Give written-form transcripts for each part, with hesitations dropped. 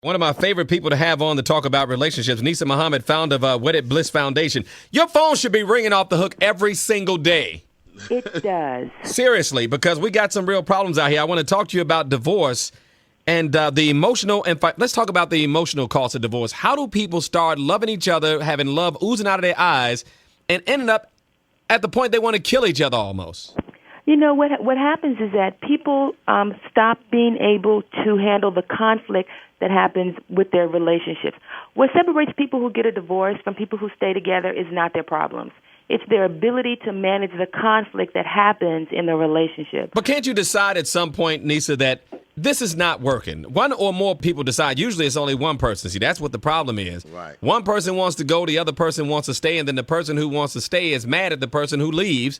One of my favorite people to have on to talk about relationships, Nisa Muhammad, founder of Wedded Bliss Foundation. Your phone should be ringing off the hook every single day. It does. Seriously, because we got some real problems out here. I want to talk to you about divorce and the emotional. And let's talk about the emotional cost of divorce. How do people start loving each other, having love oozing out of their eyes, and ending up at the point they want to kill each other almost? You know, what happens is that people stop being able to handle the conflict that happens with their relationships. What separates people who get a divorce from people who stay together is not their problems. It's their ability to manage the conflict that happens in the relationship. But can't you decide at some point, Nisa, that this is not working? One or more people decide. Usually it's only one person. See, that's what the problem is. Right. One person wants to go, the other person wants to stay, and then the person who wants to stay is mad at the person who leaves.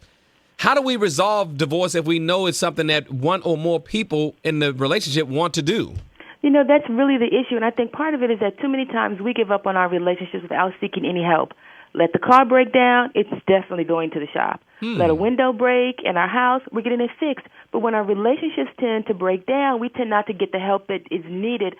How do we resolve divorce if we know it's something that one or more people in the relationship want to do? You know, that's really the issue, and I think part of it is that too many times we give up on our relationships without seeking any help. Let the car break down, it's definitely going to the shop. Let a window break in our house, we're getting it fixed. But when our relationships tend to break down, we tend not to get the help that is needed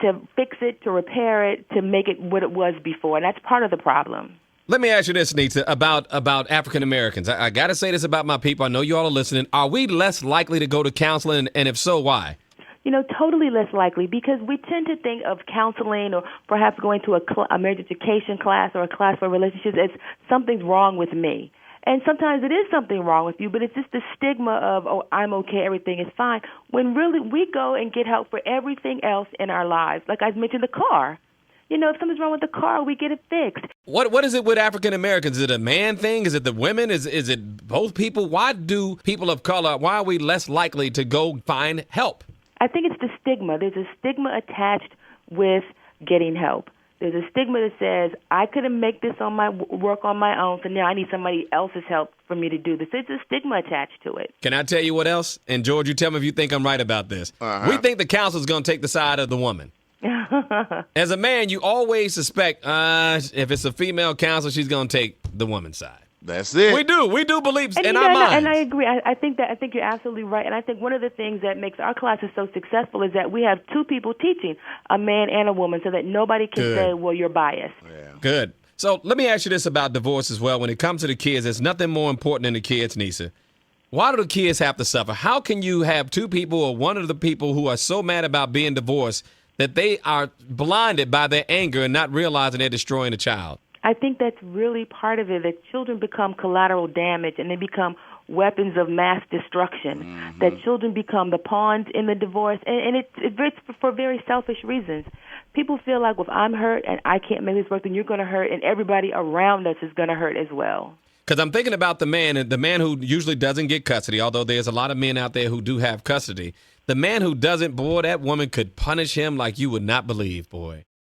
to fix it, to repair it, to make it what it was before, and that's part of the problem. Let me ask you this, Nita, about African Americans. I got to say this about my people. I know you all are listening. Are we less likely to go to counseling, and if so, why? You know, totally less likely, because we tend to think of counseling or perhaps going to a marriage education class or a class for relationships as something's wrong with me. And sometimes it is something wrong with you, but it's just the stigma of, oh, I'm okay, everything is fine, when really we go and get help for everything else in our lives. Like I mentioned, the car. You know, if something's wrong with the car, we get it fixed. What is it with African Americans? Is it a man thing? Is it the women? Is it both people? Why do people of color, why are we less likely to go find help? I think it's the stigma. There's a stigma attached with getting help. There's a stigma that says, I couldn't make this work on my own, so now I need somebody else's help for me to do this. There's a stigma attached to it. Can I tell you what else? And George, you tell me if you think I'm right about this. We think the counselor's going to take the side of the woman. As a man, you always suspect if it's a female counselor, she's going to take the woman's side. That's it. We do believe And, in you our know, minds. and I agree. I think you're absolutely right. And I think one of the things that makes our classes so successful is that we have two people teaching, a man and a woman, so that nobody can say, well, you're biased. Yeah. Good. So let me ask you this about divorce as well. When it comes to the kids, there's nothing more important than the kids, Nisa. Why do the kids have to suffer? How can you have two people or one of the people who are so mad about being divorced that they are blinded by their anger and not realizing they're destroying a child? I think that's really part of it, that children become collateral damage and they become weapons of mass destruction, that children become the pawns in the divorce, and it's for very selfish reasons. People feel like, well, if I'm hurt and I can't make this work, then you're going to hurt, and everybody around us is going to hurt as well. Because I'm thinking about the man who usually doesn't get custody, although there's a lot of men out there who do have custody. The man who doesn't, boy, that woman could punish him like you would not believe, boy.